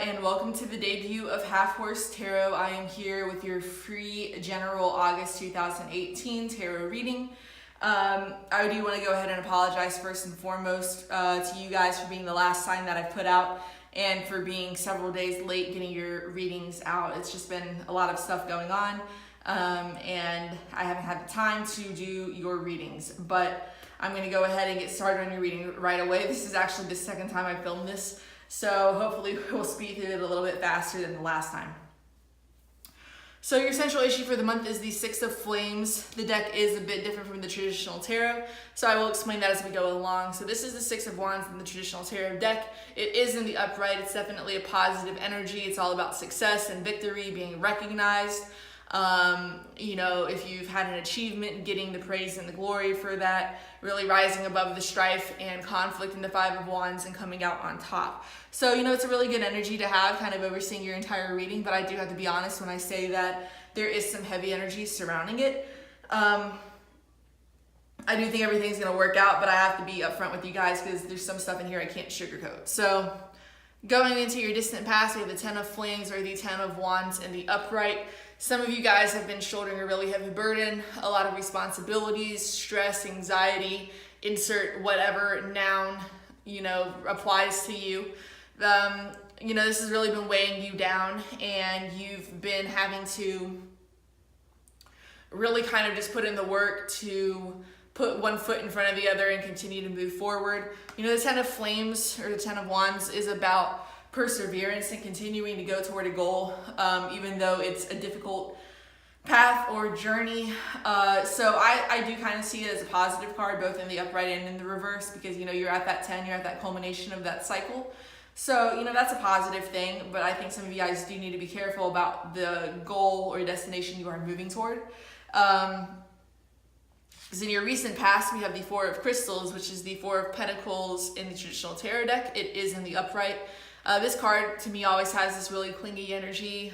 and welcome to the debut of Half Horse Tarot. I am here with your free general August 2018 tarot reading. I do want to go ahead and apologize first and foremost to you guys for being the last sign that I've put out and for being several days late getting your readings out. It's just been a lot of stuff going on and I haven't had the time to do your readings, but I'm going to go ahead and get started on your reading right away. This is actually the second time I filmed this, so hopefully we'll speed through it a little bit faster than the last time. So your central issue for the month is the Six of Flames. The deck is a bit different from the traditional tarot, so I will explain that as we go along. So this is the Six of Wands in the traditional tarot deck. It is in the upright. It's definitely a positive energy. It's all about success and victory, being recognized. You know, if you've had an achievement, getting the praise and the glory for that, really rising above the strife and conflict in the Five of Wands and coming out on top. So, you know, it's a really good energy to have, kind of overseeing your entire reading, but I do have to be honest when I say that there is some heavy energy surrounding it. I do think everything's going to work out, but I have to be upfront with you guys because there's some stuff in here I can't sugarcoat. So going into your distant past, we have the Ten of Flames or the Ten of Wands in the upright. Some of you guys have been shouldering a really heavy burden, a lot of responsibilities, stress, anxiety, insert whatever noun, you know, applies to you. You know, this has really been weighing you down and you've been having to really kind of just put in the work to put one foot in front of the other and continue to move forward. You know, the Ten of Flames or the Ten of Wands is about perseverance and continuing to go toward a goal, even though it's a difficult path or journey. So I do kind of see it as a positive card, both in the upright and in the reverse, because, you know, you're at that 10, you're at that culmination of that cycle. So, you know, that's a positive thing, but I think some of you guys do need to be careful about the goal or destination you are moving toward. Because in your recent past, we have the Four of Crystals, which is the Four of Pentacles in the traditional tarot deck. It is in the upright. This card, to me, always has this really clingy energy.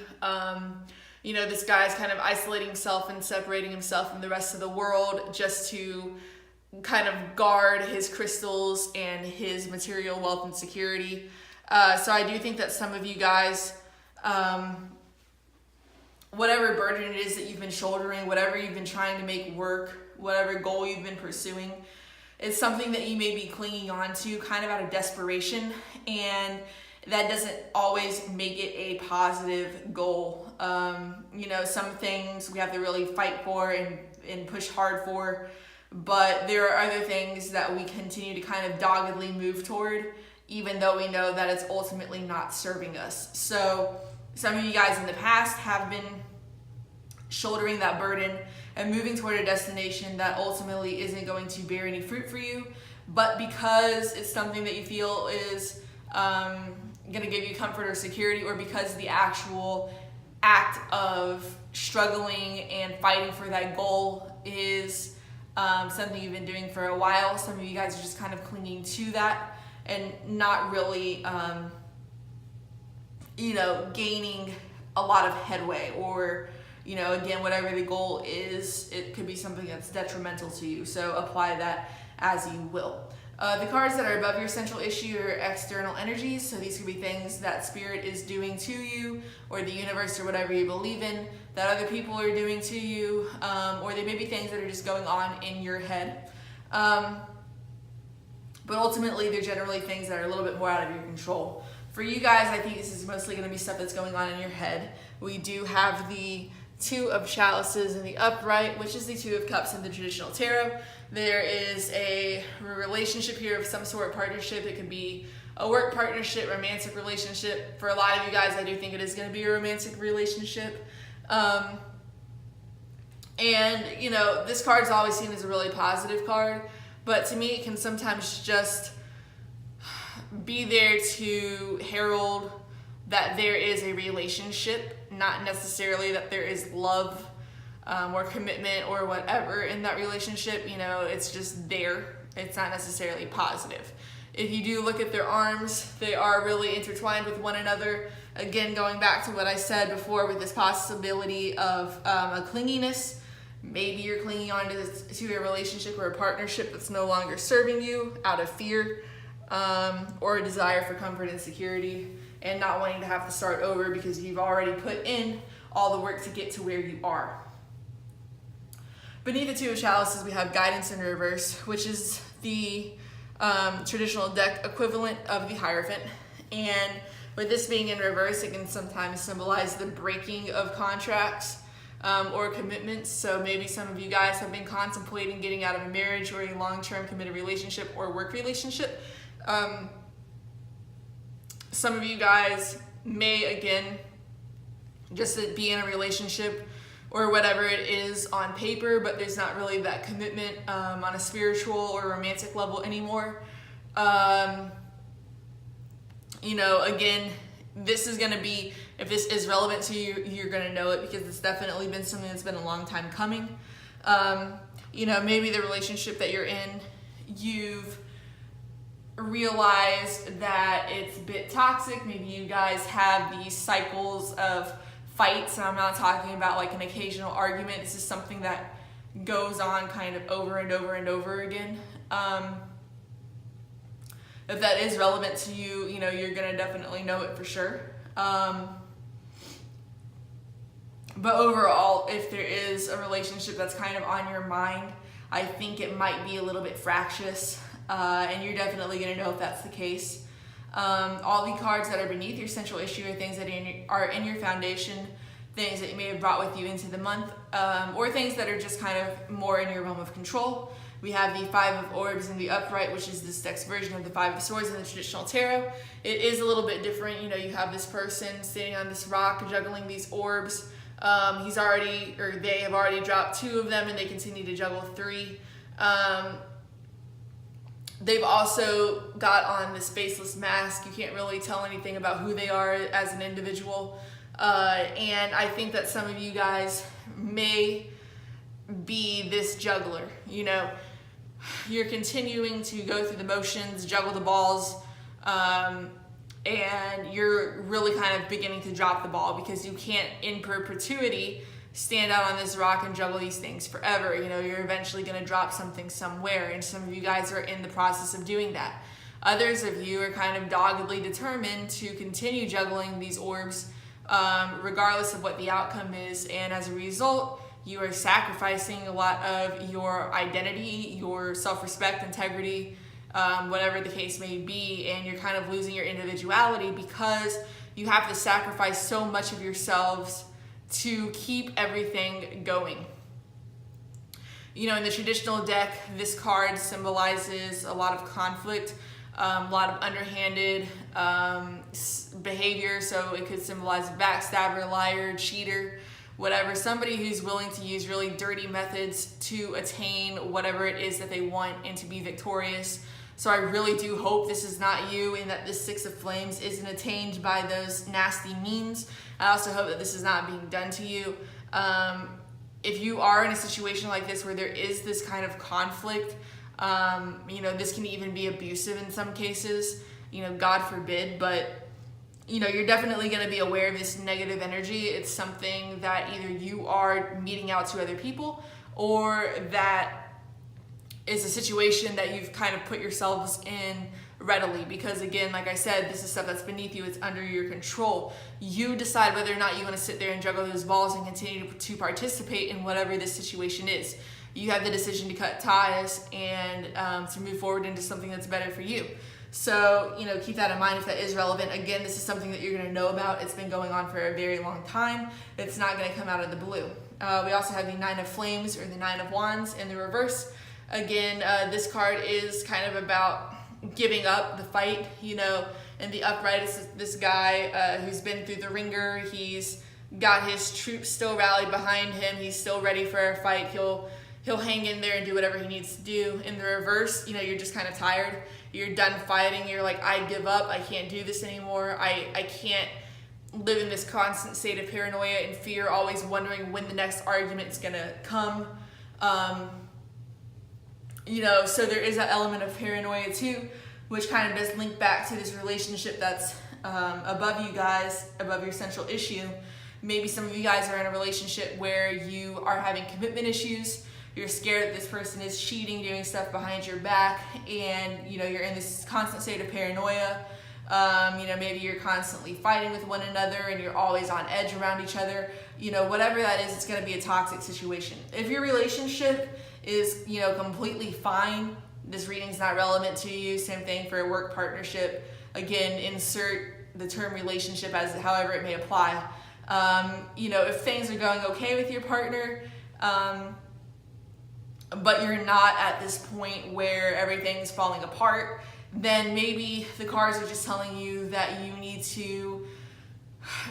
You know, this guy's kind of isolating himself and separating himself from the rest of the world just to kind of guard his crystals and his material wealth and security. So I do think that some of you guys, whatever burden it is that you've been shouldering, whatever you've been trying to make work, whatever goal you've been pursuing, it's something that you may be clinging on to kind of out of desperation, and that doesn't always make it a positive goal. You know, some things we have to really fight for and push hard for, but there are other things that we continue to kind of doggedly move toward, even though we know that it's ultimately not serving us. So some of you guys in the past have been shouldering that burden and moving toward a destination that ultimately isn't going to bear any fruit for you, but because it's something that you feel is going to give you comfort or security, or because the actual act of struggling and fighting for that goal is something you've been doing for a while, some of you guys are just kind of clinging to that and not really, you know, gaining a lot of headway, or, you know, again, whatever the goal is, it could be something that's detrimental to you. So apply that as you will. The cards that are above your central issue are external energies. So these could be things that spirit is doing to you, or the universe, or whatever you believe in, that other people are doing to you, or they may be things that are just going on in your head. But ultimately, they're generally things that are a little bit more out of your control. For you guys, I think this is mostly going to be stuff that's going on in your head. We do have the Two of Chalices in the upright, which is the Two of Cups in the traditional tarot. There is a relationship here of some sort of partnership. It could be a work partnership, romantic relationship. For a lot of you guys, I do think it is going to be a romantic relationship. And, you know, this card is always seen as a really positive card, but to me, it can sometimes just be there to herald that there is a relationship, not necessarily that there is love or commitment or whatever in that relationship. You know, it's just there. It's not necessarily positive. If you do look at their arms, they are really intertwined with one another. Again, going back to what I said before with this possibility of a clinginess. Maybe you're clinging on to a relationship or a partnership that's no longer serving you out of fear or a desire for comfort and security. and not wanting to have to start over because you've already put in all the work to get to where you are. Beneath the Two of Chalices, we have Guidance in reverse, which is the traditional deck equivalent of the Hierophant. And with this being in reverse, it can sometimes symbolize the breaking of contracts or commitments. So maybe some of you guys have been contemplating getting out of a marriage or a long-term committed relationship or work relationship. Some of you guys may, again, just be in a relationship or whatever it is on paper, but there's not really that commitment on a spiritual or romantic level anymore. You know, again, this is going to be, if this is relevant to you, you're going to know it because it's definitely been something that's been a long time coming. You know, maybe the relationship that you're in, you've realized that it's a bit toxic. Maybe you guys have these cycles of fights, and I'm not talking about like an occasional argument. This is something that goes on kind of over and over and over again. If that is relevant to you, you know, you're gonna definitely know it for sure. But overall, if there is a relationship that's kind of on your mind, I think it might be a little bit fractious, and you're definitely gonna know if that's the case. All the cards that are beneath your central issue are things that are in your foundation, things that you may have brought with you into the month, or things that are just kind of more in your realm of control. We have the Five of Orbs in the upright, which is this deck's version of the Five of Swords in the traditional tarot. It is a little bit different. You know, you have this person standing on this rock juggling these orbs. They have already dropped 2 of them, and they continue to juggle 3. They've also got on this faceless mask. You can't really tell anything about who they are as an individual. And I think that some of you guys may be this juggler. You know, you're continuing to go through the motions, juggle the balls, and you're really kind of beginning to drop the ball because you can't in perpetuity stand out on this rock and juggle these things forever. You know, you're eventually going to drop something somewhere, and some of you guys are in the process of doing that. Others of you are kind of doggedly determined to continue juggling these orbs regardless of what the outcome is, and as a result, you are sacrificing a lot of your identity, your self-respect, integrity, whatever the case may be, and you're kind of losing your individuality because you have to sacrifice so much of yourselves to keep everything going. You know, in the traditional deck, this card symbolizes a lot of conflict, a lot of underhanded behavior. So it could symbolize a backstabber, liar, cheater, whatever. Somebody who's willing to use really dirty methods to attain whatever it is that they want and to be victorious. So I really do hope this is not you, and that this Six of Flames isn't attained by those nasty means. I also hope that this is not being done to you. If you are in a situation like this where there is this kind of conflict, you know, this can even be abusive in some cases, you know, God forbid, but you know, you're definitely going to be aware of this negative energy. It's something that either you are meeting out to other people, or that is a situation that you've kind of put yourselves in readily, because again, like I said, this is stuff that's beneath you. It's under your control. You decide whether or not you want to sit there and juggle those balls and continue to participate in whatever this situation is. You have the decision to cut ties and to move forward into something that's better for you. So, you know, keep that in mind if that is relevant. Again, this is something that you're going to know about. It's been going on for a very long time. It's not going to come out of the blue. We also have the Nine of Flames, or the Nine of Wands, in the reverse. Again, this card is kind of about giving up the fight. You know, in the upright, it's this guy who's been through the ringer. He's got his troops still rallied behind him. He's still ready for a fight. He'll hang in there and do whatever he needs to do. In the reverse, you know, you're just kind of tired. You're done fighting. You're like, I give up. I can't do this anymore. I can't live in this constant state of paranoia and fear, always wondering when the next argument's gonna come. You know, so there is that element of paranoia too, which kind of does link back to this relationship that's above you guys, above your central issue. Maybe some of you guys are in a relationship where you are having commitment issues. You're scared that this person is cheating, doing stuff behind your back, and you know, you're in this constant state of paranoia. Maybe you're constantly fighting with one another and you're always on edge around each other. Whatever that is, it's going to be a toxic situation. If your relationship is, completely fine, this reading's not relevant to you. Same thing for a work partnership. Again, insert the term relationship as however it may apply. If things are going okay with your partner, but you're not at this point where everything's falling apart, then maybe the cards are just telling you that you need to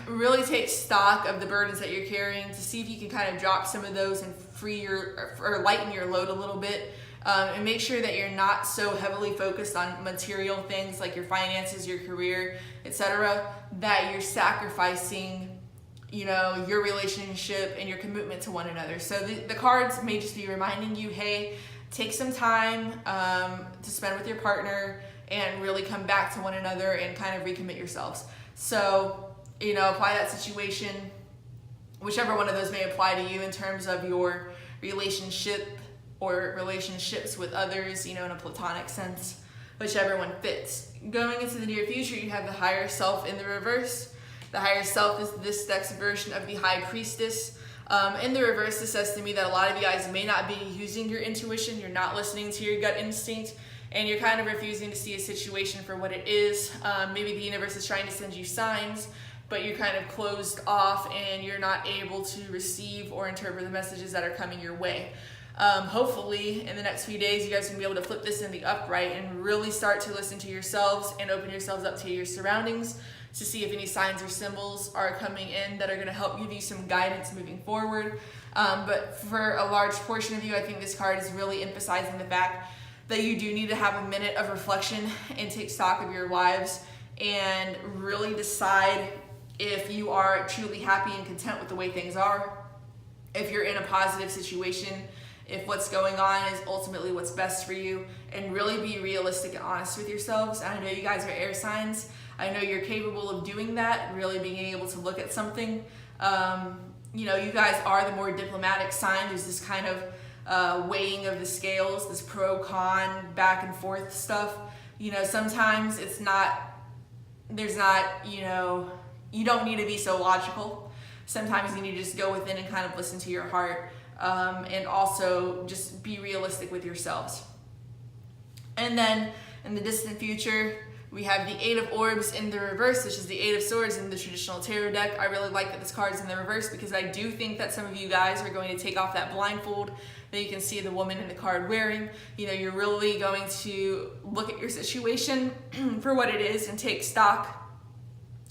really take stock of the burdens that you're carrying to see if you can kind of drop some of those and free or lighten your load a little bit, and make sure that you're not so heavily focused on material things like your finances, your career, etc., that you're sacrificing your relationship and your commitment to one another. So the cards may just be reminding you, hey, take some time to spend with your partner and really come back to one another and kind of recommit yourselves. So, apply that situation, whichever one of those may apply to you in terms of your relationship or relationships with others, in a platonic sense, whichever one fits. Going into the near future, you have the higher self in the reverse. The higher self is this deck's version of the high priestess. In the reverse, this says to me that a lot of you guys may not be using your intuition, you're not listening to your gut instinct, and you're kind of refusing to see a situation for what it is. Maybe the universe is trying to send you signs, but you're kind of closed off and you're not able to receive or interpret the messages that are coming your way. Hopefully in the next few days, you guys can be able to flip this in the upright and really start to listen to yourselves and open yourselves up to your surroundings to see if any signs or symbols are coming in that are going to help give you some guidance moving forward. But for a large portion of you, I think this card is really emphasizing the fact that you do need to have a minute of reflection and take stock of your lives and really decide if you are truly happy and content with the way things are, if you're in a positive situation, if what's going on is ultimately what's best for you, and really be realistic and honest with yourselves. And I know you guys are air signs. I know you're capable of doing that, really being able to look at something. You guys are the more diplomatic sign. There's this kind of weighing of the scales, this pro-con, back and forth stuff. Sometimes you don't need to be so logical. Sometimes you need to just go within and kind of listen to your heart, and also just be realistic with yourselves. And then in the distant future, we have the Eight of Orbs in the reverse, which is the Eight of Swords in the traditional tarot deck. I really like that this card's in the reverse because I do think that some of you guys are going to take off that blindfold that you can see the woman in the card wearing. You're really going to look at your situation for what it is and take stock.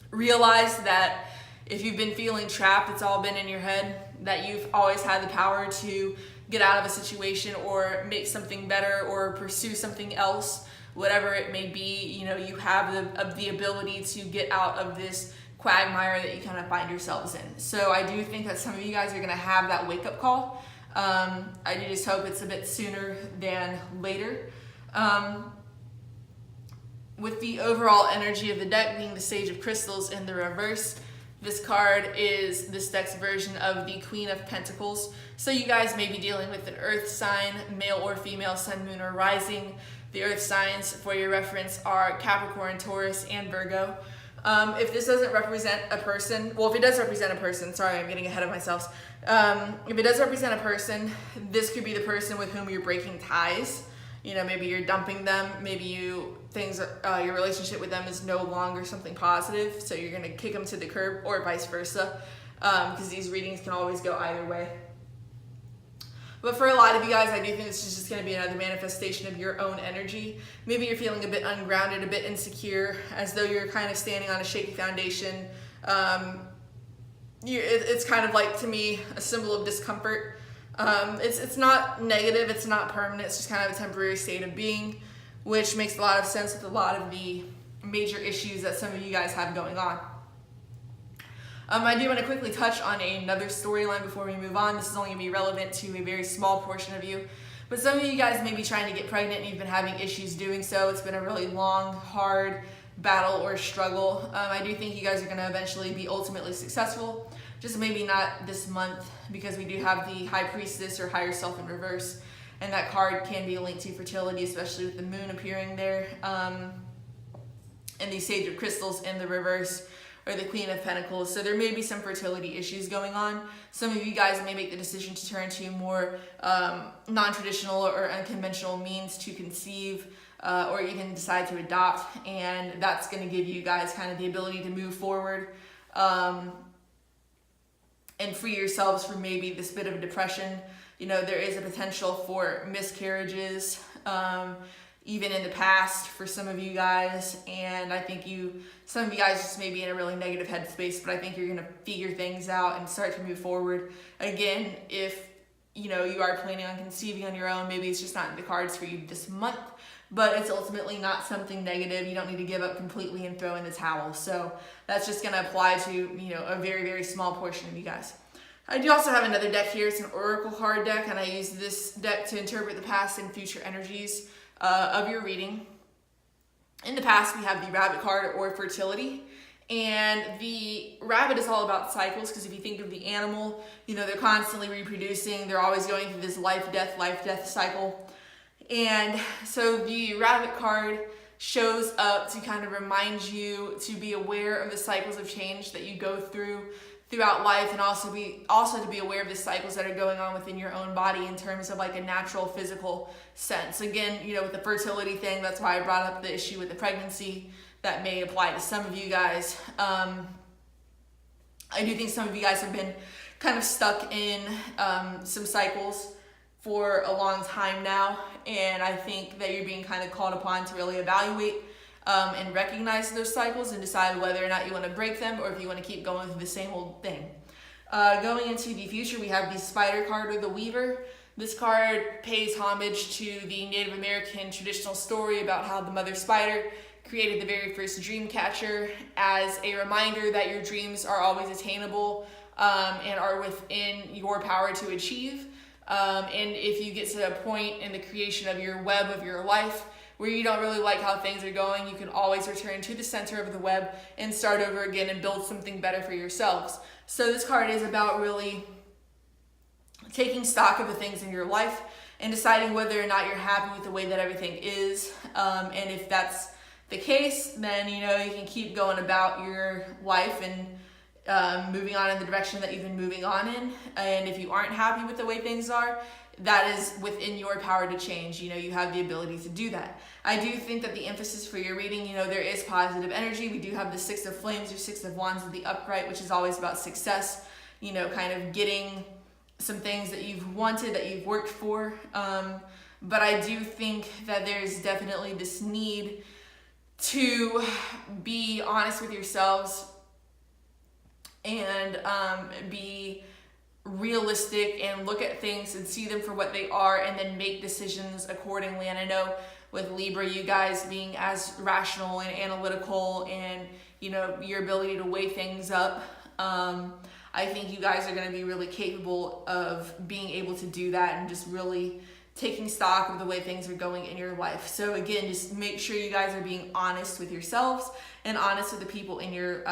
Realize that if you've been feeling trapped, it's all been in your head, that you've always had the power to get out of a situation or make something better or pursue something else, whatever it may be. You have the ability to get out of this quagmire that you kind of find yourselves in. So I do think that some of you guys are going to have that wake-up call. I do just hope it's a bit sooner than later. With the overall energy of the deck being the Sage of Crystals in the reverse, this card is this deck's version of the Queen of Pentacles. So you guys may be dealing with an earth sign, male or female, sun, moon, or rising. The earth signs, for your reference, are Capricorn, Taurus, and Virgo. If this doesn't represent a person, well, if it does represent a person, sorry, I'm getting ahead of myself. If it does represent a person, this could be the person with whom you're breaking ties. Maybe you're dumping them. Maybe your relationship with them is no longer something positive, so you're gonna kick them to the curb, or vice versa, because these readings can always go either way. But for a lot of you guys, I do think this is just going to be another manifestation of your own energy. Maybe you're feeling a bit ungrounded, a bit insecure, as though you're kind of standing on a shaky foundation. It's kind of like, to me, a symbol of discomfort. It's not negative, it's not permanent, it's just kind of a temporary state of being, which makes a lot of sense with a lot of the major issues that some of you guys have going on. I do want to quickly touch on another storyline before we move on. This is only going to be relevant to a very small portion of you. But some of you guys may be trying to get pregnant and you've been having issues doing so. It's been a really long, hard battle or struggle. I do think you guys are going to eventually be ultimately successful. Just maybe not this month, because we do have the High Priestess or Higher Self in reverse. And that card can be linked to fertility, especially with the moon appearing there. and the Sage of Crystals in the reverse, or the Queen of Pentacles. So there may be some fertility issues going on. Some of you guys may make the decision to turn to more non-traditional or unconventional means to conceive, or you can decide to adopt, and that's going to give you guys kind of the ability to move forward and free yourselves from maybe this bit of depression. You know, there is a potential for miscarriages, even in the past for some of you guys, and I think some of you guys just may be in a really negative headspace, but I think you're gonna figure things out and start to move forward. Again, if you know you are planning on conceiving on your own, maybe it's just not in the cards for you this month, but it's ultimately not something negative. You don't need to give up completely and throw in the towel. So that's just gonna apply to, you know, a very, very small portion of you guys. I do also have another deck here. It's an oracle card deck, and I use this deck to interpret the past and future energies of your reading. In the past, we have the Rabbit card, or fertility, and the rabbit is all about cycles, because if you think of the animal, you know, they're constantly reproducing. They're always going through this life, death cycle. And so the Rabbit card shows up to kind of remind you to be aware of the cycles of change that you go throughout life, and also to be aware of the cycles that are going on within your own body in terms of like a natural physical sense. Again, you know, with the fertility thing, that's why I brought up the issue with the pregnancy. That may apply to some of you guys. I do think some of you guys have been kind of stuck in some cycles for a long time now, and I think that you're being kind of called upon to really evaluate and recognize those cycles and decide whether or not you want to break them, or if you want to keep going through the same old thing. Going into the future, we have the Spider card, or the Weaver. This card pays homage to the Native American traditional story about how the mother spider created the very first dream catcher, as a reminder that your dreams are always attainable and are within your power to achieve. And if you get to a point in the creation of your web of your life where you don't really like how things are going, you can always return to the center of the web and start over again and build something better for yourselves. So this card is about really taking stock of the things in your life and deciding whether or not you're happy with the way that everything is. And if that's the case, then you know you can keep going about your life and moving on in the direction that you've been moving on in. And if you aren't happy with the way things are, that is within your power to change. You know, you have the ability to do that. I do think that the emphasis for your reading, you know, there is positive energy. We do have the Six of Flames, or Six of Wands with the upright, which is always about success, you know, kind of getting some things that you've wanted, that you've worked for. But I do think that there's definitely this need to be honest with yourselves and be realistic and look at things and see them for what they are, and then make decisions accordingly. And I know with Libra, you guys being as rational and analytical, and you know, your ability to weigh things up, I think you guys are going to be really capable of being able to do that and just really taking stock of the way things are going in your life. So again, just make sure you guys are being honest with yourselves and honest with the people in your,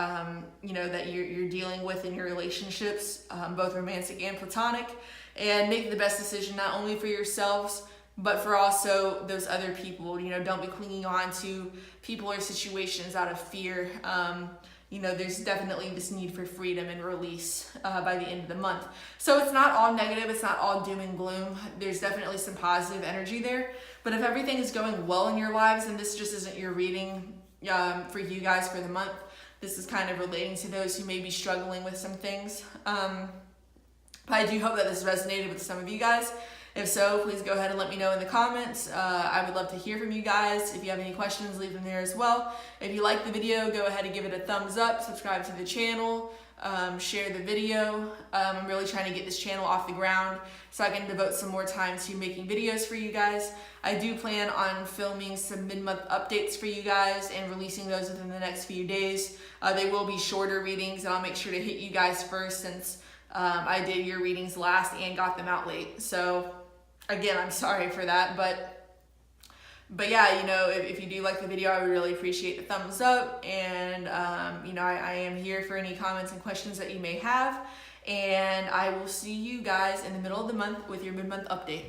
you know, that you're dealing with in your relationships, both romantic and platonic, and make the best decision not only for yourselves, but for also those other people. You know, don't be clinging on to people or situations out of fear. You know, there's definitely this need for freedom and release by the end of the month. So it's not all negative. It's not all doom and gloom. There's definitely some positive energy there. But if everything is going well in your lives, and this just isn't your reading for you guys for the month, this is kind of relating to those who may be struggling with some things. But I do hope that this resonated with some of you guys. If so, please go ahead and let me know in the comments. I would love to hear from you guys. If you have any questions, leave them there as well. If you like the video, go ahead and give it a thumbs up, subscribe to the channel, share the video. I'm really trying to get this channel off the ground so I can devote some more time to making videos for you guys. I do plan on filming some mid-month updates for you guys and releasing those within the next few days. They will be shorter readings, and I'll make sure to hit you guys first, since I did your readings last and got them out late. So again, I'm sorry for that, but yeah, you know, if you do like the video, I would really appreciate the thumbs up, and you know, I am here for any comments and questions that you may have, and I will see you guys in the middle of the month with your mid-month update.